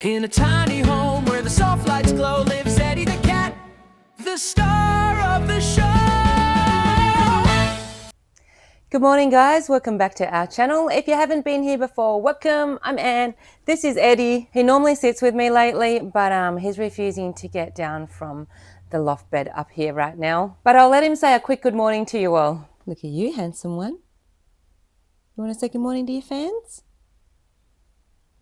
In a tiny home where the soft lights glow lives Eddie the cat, the star of the show. Good morning, guys. Welcome back to our channel. If you haven't been here before, welcome. I'm Anne. This is Eddie. He normally sits with me lately, but he's refusing to get down from the loft bed up here right now. But I'll let him say a quick good morning to you all. Look at you, handsome one. You want to say good morning to your fans?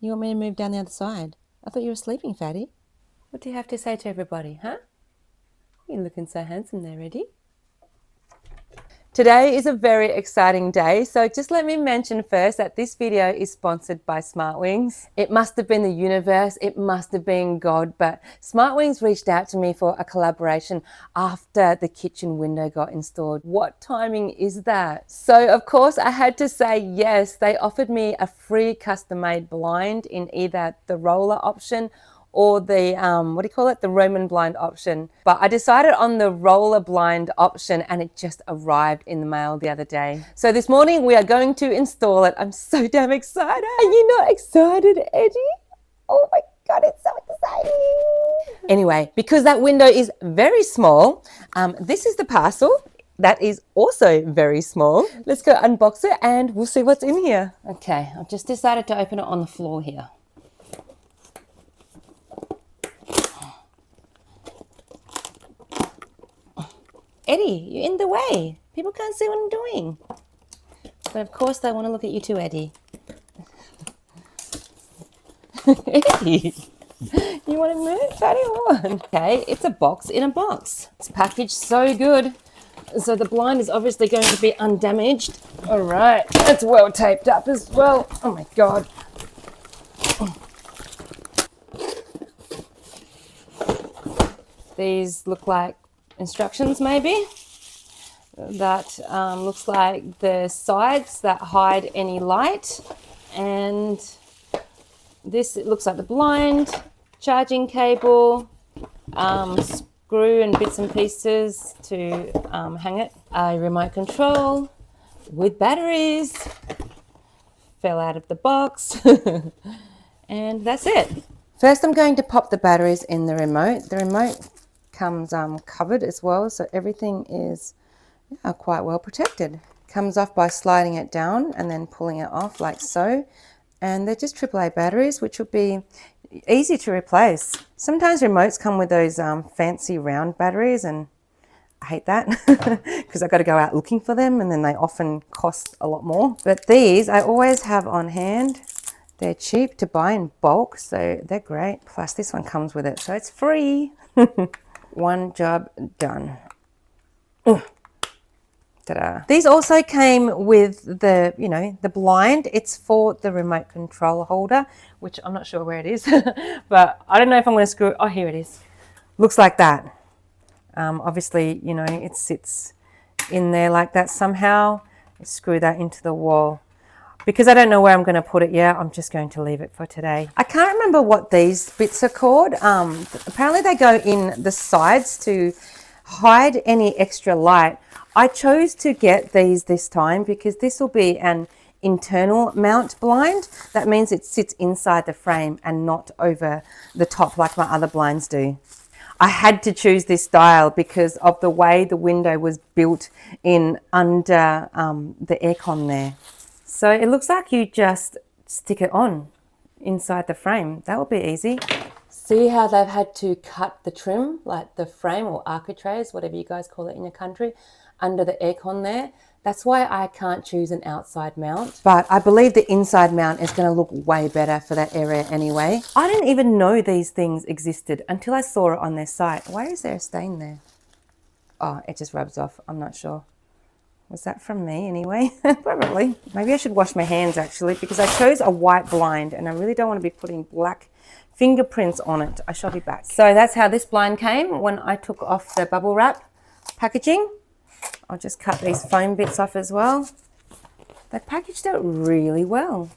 You want me to move down the other side? I thought you were sleeping, fatty. What do you have to say to everybody, huh? You're looking so handsome there, Eddie. Today is a very exciting day, so just let me mention first that this video is sponsored by Smartwings. It must have been the universe, it must have been God, but Smartwings reached out to me for a collaboration after the kitchen window got installed. What timing is that? So of course I had to say yes. They offered me a free custom-made blind in either the roller option or the, the Roman blind option. But I decided on the roller blind option and it just arrived in the mail the other day. So this morning we are going to install it. I'm so damn excited. Are you not excited, Eddie? Oh my God, it's so exciting. Anyway, because that window is very small, this is the parcel. That is also very small. Let's go unbox it and we'll see what's in here. Okay, I've just decided to open it on the floor here. Eddie, you're in the way. People can't see what I'm doing. But of course they want to look at you too, Eddie. Eddie, you want to move, Daddy, or what? Okay, it's a box in a box. It's packaged so good. So the blind is obviously going to be undamaged. All right, it's well taped up as well. Oh my God. These look like instructions maybe. That looks like the sides that hide any light, and this, it looks like the blind, charging cable, screw and bits and pieces to hang it, a remote control with batteries, fell out of the box, and that's it. First I'm going to pop the batteries in the remote. The remote comes covered as well, so everything is quite well protected. Comes off by sliding it down and then pulling it off like so, and they're just AAA batteries, which will be easy to replace. Sometimes remotes come with those fancy round batteries, and I hate that because I've got to go out looking for them, and then they often cost a lot more. But these I always have on hand. They're cheap to buy in bulk, so they're great. Plus this one comes with it, so it's free. One job done. Ta-da. These also came with the, the blind. It's for the remote control holder, which I'm not sure where it is, but I don't know if I'm going to screw it. Oh, here it is. Looks like that. Obviously, it sits in there like that somehow. Screw that into the wall. Because I don't know where I'm going to put it yet, I'm just going to leave it for today. I can't remember what these bits are called. Apparently they go in the sides to hide any extra light. I chose to get these this time because this will be an internal mount blind. That means it sits inside the frame and not over the top like my other blinds do. I had to choose this style because of the way the window was built in under the aircon there. So it looks like you just stick it on inside the frame. That will be easy. See how they've had to cut the trim, like the frame or architraves, whatever you guys call it in your country, under the aircon there. That's why I can't choose an outside mount. But I believe the inside mount is going to look way better for that area anyway. I didn't even know these things existed until I saw it on their site. Why is there a stain there? Oh, it just rubs off. I'm not sure. Was that from me anyway? Probably. Maybe I should wash my hands actually, because I chose a white blind and I really don't want to be putting black fingerprints on it. I shall be back. So that's how this blind came when I took off the bubble wrap packaging. I'll just cut these foam bits off as well. They packaged it really well.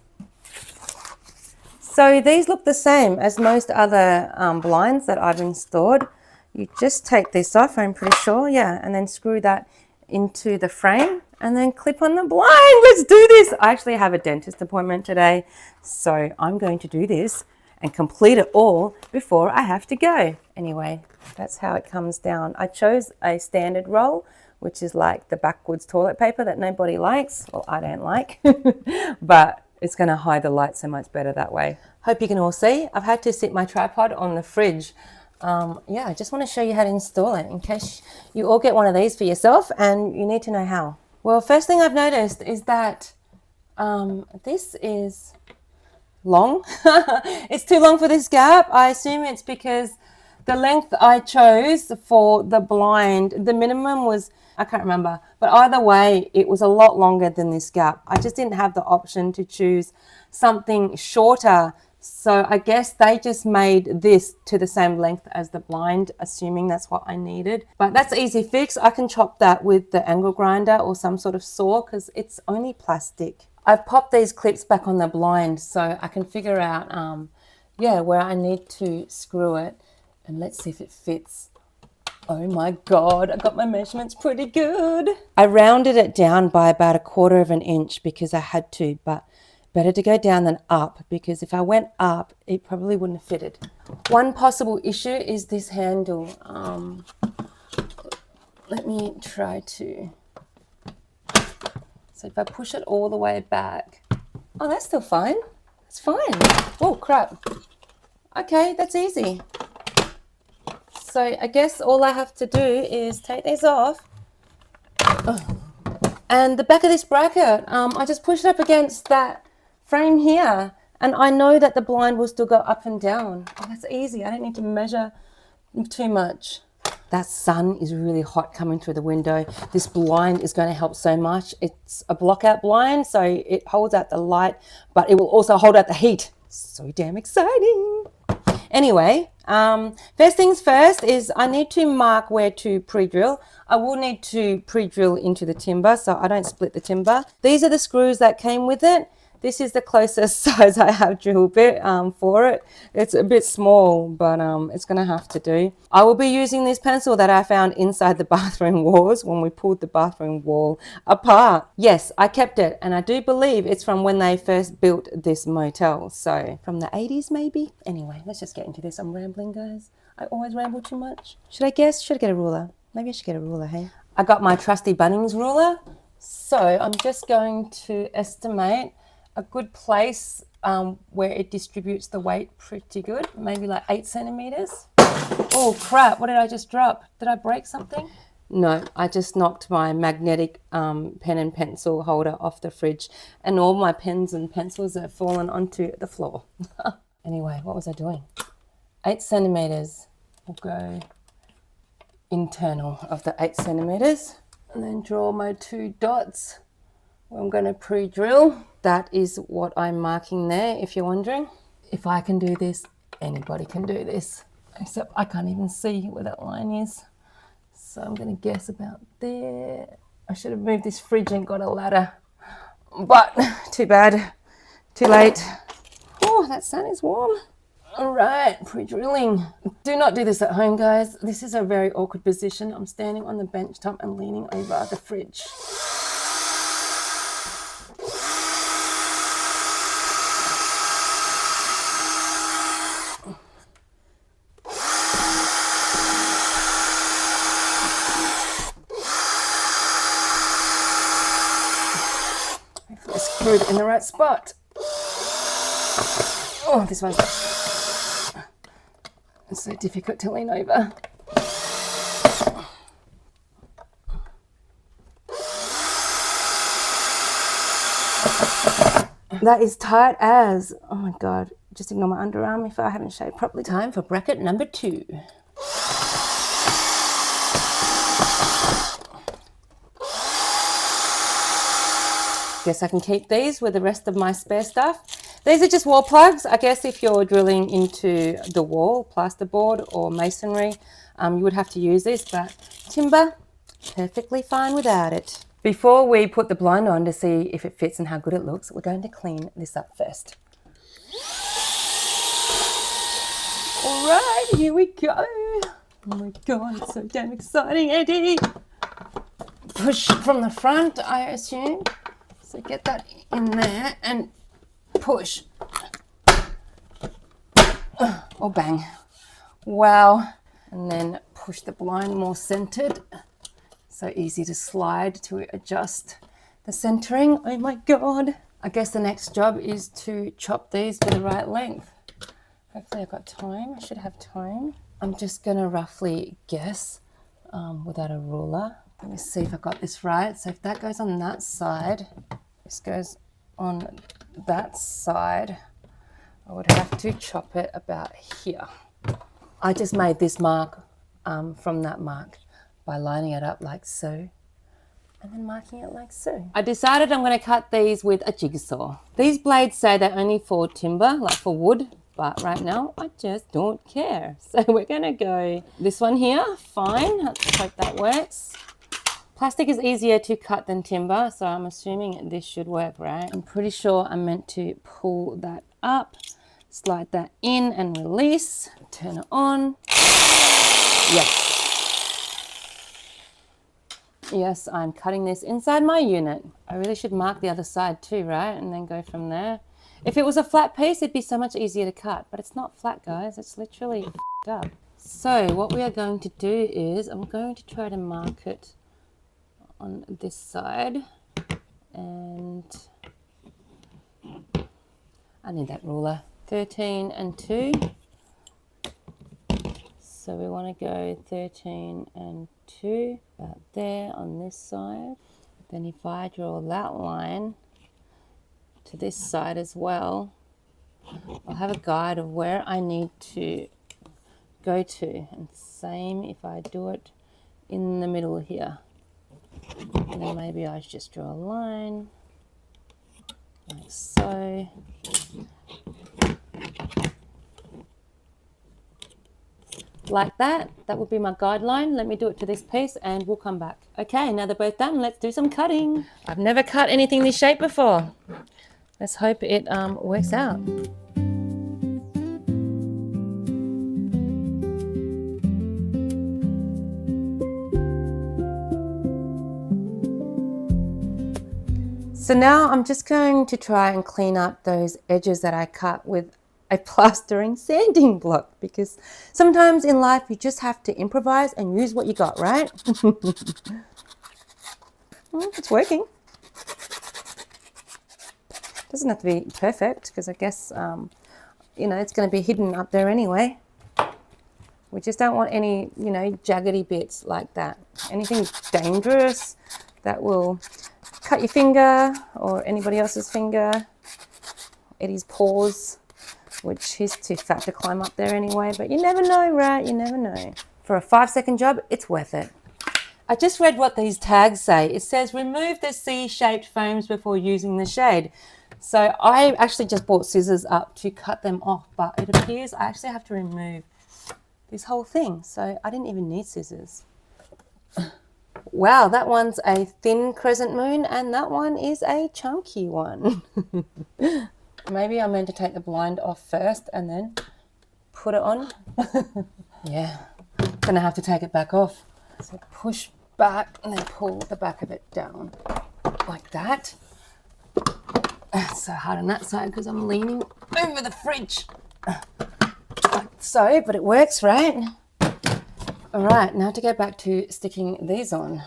So these look the same as most other blinds that I've installed. You just take this off, I'm pretty sure, yeah, and then screw that into the frame and then clip on the blind. Let's do this. I actually have a dentist appointment today, so I'm going to do this and complete it all before I have to go. Anyway, that's how it comes down. I chose a standard roll, which is like the backwards toilet paper that nobody likes. Well, I don't like, but it's going to hide the light so much better that way. Hope you can all see. I've had to sit my tripod on the fridge. Yeah, I just want to show you how to install it in case you all get one of these for yourself and you need to know how. Well, first thing I've noticed is that this is long. It's too long for this gap. I assume it's because the length I chose for the blind, the minimum was, I can't remember, but either way, it was a lot longer than this gap. I just didn't have the option to choose something shorter. So I guess they just made this to the same length as the blind, assuming that's what I needed. But that's easy fix. I can chop that with the angle grinder or some sort of saw because it's only plastic. I've popped these clips back on the blind so I can figure out, yeah, where I need to screw it. And let's see if it fits. Oh my God, I got my measurements pretty good. I rounded it down by about 1/4 of an inch because I had to, but better to go down than up because if I went up, it probably wouldn't have fitted. One possible issue is this handle. Let me try to. So if I push it all the way back, oh, that's still fine. It's fine. Oh, crap. Okay, that's easy. So I guess all I have to do is take these off. Oh. And the back of this bracket, I just push it up against that frame here. And I know that the blind will still go up and down. Oh, that's easy. I don't need to measure too much. That sun is really hot coming through the window. This blind is going to help so much. It's a blackout blind, so it holds out the light, but it will also hold out the heat. So damn exciting. Anyway, first things first is I need to mark where to pre-drill. I will need to pre-drill into the timber so I don't split the timber. These are the screws that came with it. This is the closest size I have drill bit for it. It's a bit small, but it's going to have to do. I will be using this pencil that I found inside the bathroom walls when we pulled the bathroom wall apart. Yes, I kept it, and I do believe it's from when they first built this motel. So from the 80s maybe? Anyway, let's just get into this. I'm rambling, guys. I always ramble too much. Should I guess? Should I get a ruler? Maybe I should get a ruler, hey? I got my trusty Bunnings ruler. So I'm just going to estimate a good place where it distributes the weight pretty good, maybe like 8 centimeters. Oh crap, what did I just drop? Did I break something? No, I just knocked my magnetic pen and pencil holder off the fridge and all my pens and pencils have fallen onto the floor. Anyway, what was I doing? 8 centimeters will go internal of the 8 centimeters and then draw my 2 dots where I'm going to pre-drill. That is what I'm marking there, if you're wondering. If I can do this, anybody can do this. Except I can't even see where that line is. So I'm going to guess about there. I should have moved this fridge and got a ladder. But too bad. Too late. Oh, that sun is warm. All right, pre-drilling. Do not do this at home, guys. This is a very awkward position. I'm standing on the bench top and leaning over the fridge. Screwed in the right spot. Oh, this one's it's so difficult to lean over. That is tight as, oh my God, just ignore my underarm if I haven't shaved properly. Time for bracket number 2. Guess I can keep these with the rest of my spare stuff. These are just wall plugs. I guess if you're drilling into the wall, plasterboard or masonry, you would have to use this, but timber, perfectly fine without it. Before we put the blind on to see if it fits and how good it looks, we're going to clean this up first. All right, here we go. Oh my God, it's so damn exciting, Eddie. Push from the front, I assume. So get that in there and push. or bang. Wow. And then push the blind more centered. So easy to slide to adjust the centering. Oh my God. I guess the next job is to chop these to the right length. Hopefully I've got time. I should have time. I'm just gonna roughly guess without a ruler. Let me see if I got this right. So if that goes on that side, this goes on that side, I would have to chop it about here. I just made this mark from that mark by lining it up like so and then marking it like so. I decided I'm going to cut these with a jigsaw. These blades say they're only for timber, like for wood, but right now I just don't care. So we're going to go this one here, fine, let's hope that works. Plastic is easier to cut than timber, so I'm assuming this should work, right? I'm pretty sure I'm meant to pull that up, slide that in and release, turn it on. Yes. Yes, I'm cutting this inside my unit. I really should mark the other side too, right? And then go from there. If it was a flat piece, it'd be so much easier to cut, but it's not flat, guys. It's literally up. So what we are going to do is I'm going to try to mark it on this side, and I need that ruler. 13 and 2. So we want to go 13 and 2 about there on this side. Then if I draw that line to this side as well, I'll have a guide of where I need to go to. And same if I do it in the middle here. And then maybe I just draw a line like so. Like that. That would be my guideline. Let me do it to this piece and we'll come back. Okay, now they're both done. Let's do some cutting. I've never cut anything this shape before. Let's hope it works out. So now I'm just going to try and clean up those edges that I cut with a plastering sanding block, because sometimes in life you just have to improvise and use what you got, right? It's working. Doesn't have to be perfect, because I guess, you know, it's going to be hidden up there anyway. We just don't want any, you know, jaggedy bits like that. Anything dangerous that will cut your finger or anybody else's finger, Eddie's paws, which he's too fat to climb up there anyway, but you never know, right? You never know. For a 5-second job, it's worth it. I just read what these tags say. It says, remove the C-shaped foams before using the shade. So I actually just bought scissors up to cut them off, but it appears I actually have to remove this whole thing. So I didn't even need scissors. Wow, that one's a thin crescent moon and that one is a chunky one. Maybe I'm meant to take the blind off first and then put it on. Yeah, gonna have to take it back off. So push back and then pull the back of it down like that. It's so hard on that side because I'm leaning over the fridge. Like so, but it works, right? All right, now to go back to sticking these on.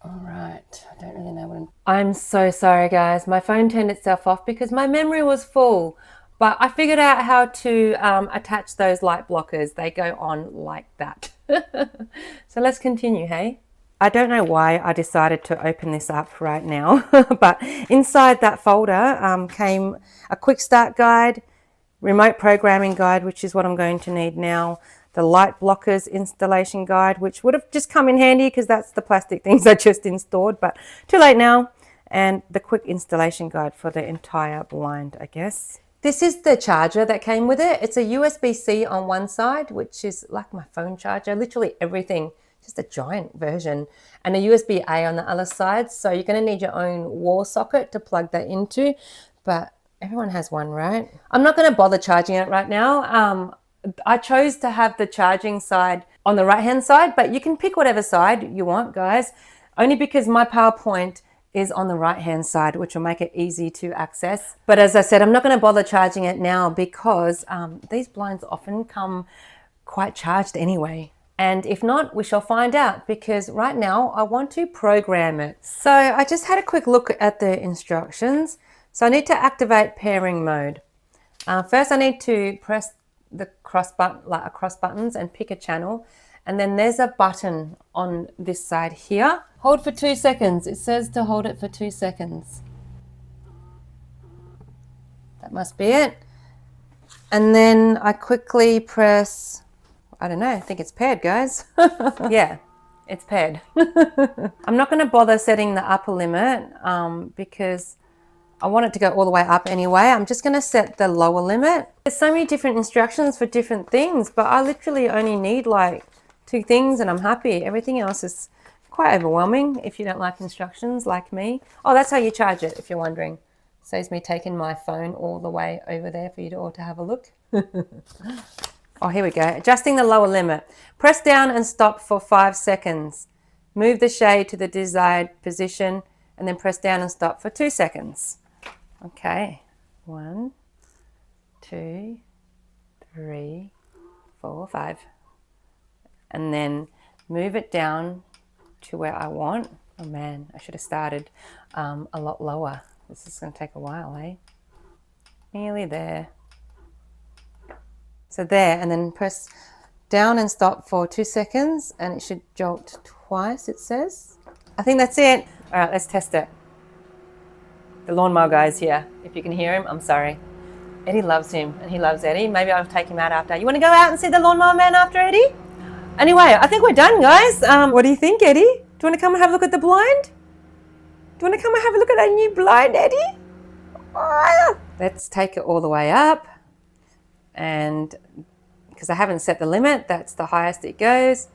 All right, I don't really know what I'm so sorry, guys. My phone turned itself off because my memory was full, but I figured out how to attach those light blockers. They go on like that. So let's continue, hey? I don't know why I decided to open this up right now, but inside that folder came a quick start guide, remote programming guide, which is what I'm going to need now, the light blockers installation guide, which would have just come in handy because that's the plastic things I just installed, but too late now, and the quick installation guide for the entire blind, I guess. This is the charger that came with it. It's a USB-C on one side, which is like my phone charger, literally everything, just a giant version, and a USB-A on the other side. So you're going to need your own wall socket to plug that into, but everyone has one, right? I'm not going to bother charging it right now. I chose to have the charging side on the right-hand side, but you can pick whatever side you want, guys, only because my PowerPoint is on the right hand side, which will make it easy to access. But as I said, I'm not going to bother charging it now because these blinds often come quite charged anyway. And if not, we shall find out, because right now I want to program it. So I just had a quick look at the instructions. So I need to activate pairing mode. First I need to press the cross buttons and pick a channel. And then there's a button on this side here. Hold for 2 seconds. It says to hold it for 2 seconds. That must be it. And then I quickly press, I don't know, I think it's paired, guys. Yeah, it's paired. I'm not going to bother setting the upper limit because I want it to go all the way up anyway. I'm just going to set the lower limit. There's so many different instructions for different things, but I literally only need like 2 things and I'm happy. Everything else is quite overwhelming if you don't like instructions like me. Oh, that's how you charge it, if you're wondering. Saves me taking my phone all the way over there for you all to have a look. Oh, here we go. Adjusting the lower limit. Press down and stop for 5 seconds. Move the shade to the desired position and then press down and stop for 2 seconds. Okay. 1, 2, 3, 4, 5. And then move it down to where I want. Oh man, I should have started a lot lower. This is going to take a while, eh? Nearly there. So there, and then press down and stop for 2 seconds, and it should jolt twice, it says. I think that's it. All right, let's test it. The lawnmower guy's here. If you can hear him, I'm sorry. Eddie loves him, and he loves Eddie. Maybe I'll take him out after. You want to go out and see the lawnmower man after Eddie? Anyway, I think we're done, guys. What do you think, Eddie? Do you want to come and have a look at the blind? Do you want to come and have a look at our new blind, Eddie? Let's take it all the way up. And because I haven't set the limit, that's the highest it goes.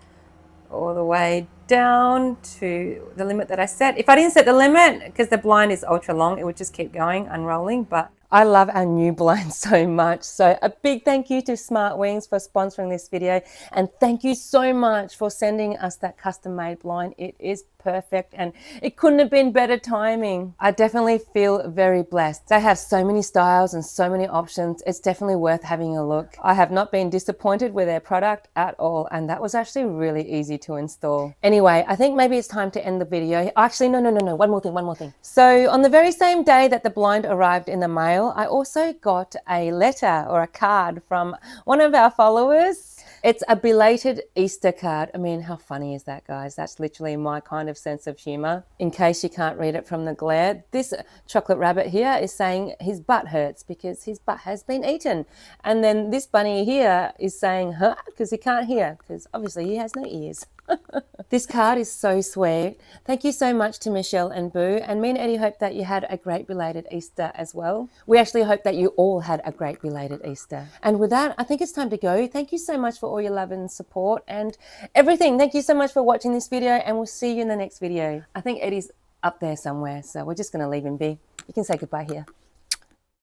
All the way down to the limit that I set. If I didn't set the limit, because the blind is ultra long, it would just keep going, unrolling. But I love our new blind so much. So a big thank you to Smartwings for sponsoring this video. And thank you so much for sending us that custom made blind. It is perfect and it couldn't have been better timing. I definitely feel very blessed. They have so many styles and so many options. It's definitely worth having a look. I have not been disappointed with their product at all, and that was actually really easy to install. Anyway, I think maybe it's time to end the video. Actually, no, one more thing. So on the very same day that the blind arrived in the mail, I also got a letter or a card from one of our followers. It's a belated Easter card. I mean, how funny is that, guys? That's literally my kind of sense of humor. In case you can't read it from the glare, this chocolate rabbit here is saying his butt hurts because his butt has been eaten. And then this bunny here is saying, huh? Because he can't hear, because obviously he has no ears. This card is so sweet. Thank you so much to Michelle and Boo, and me and Eddie hope that you had a great belated Easter as well. We actually hope that you all had a great belated Easter. And with that, I think it's time to go. Thank you so much for all your love and support and everything. Thank you so much for watching this video, and we'll see you in the next video. I think Eddie's up there somewhere, so we're just going to leave him be. You can say goodbye here.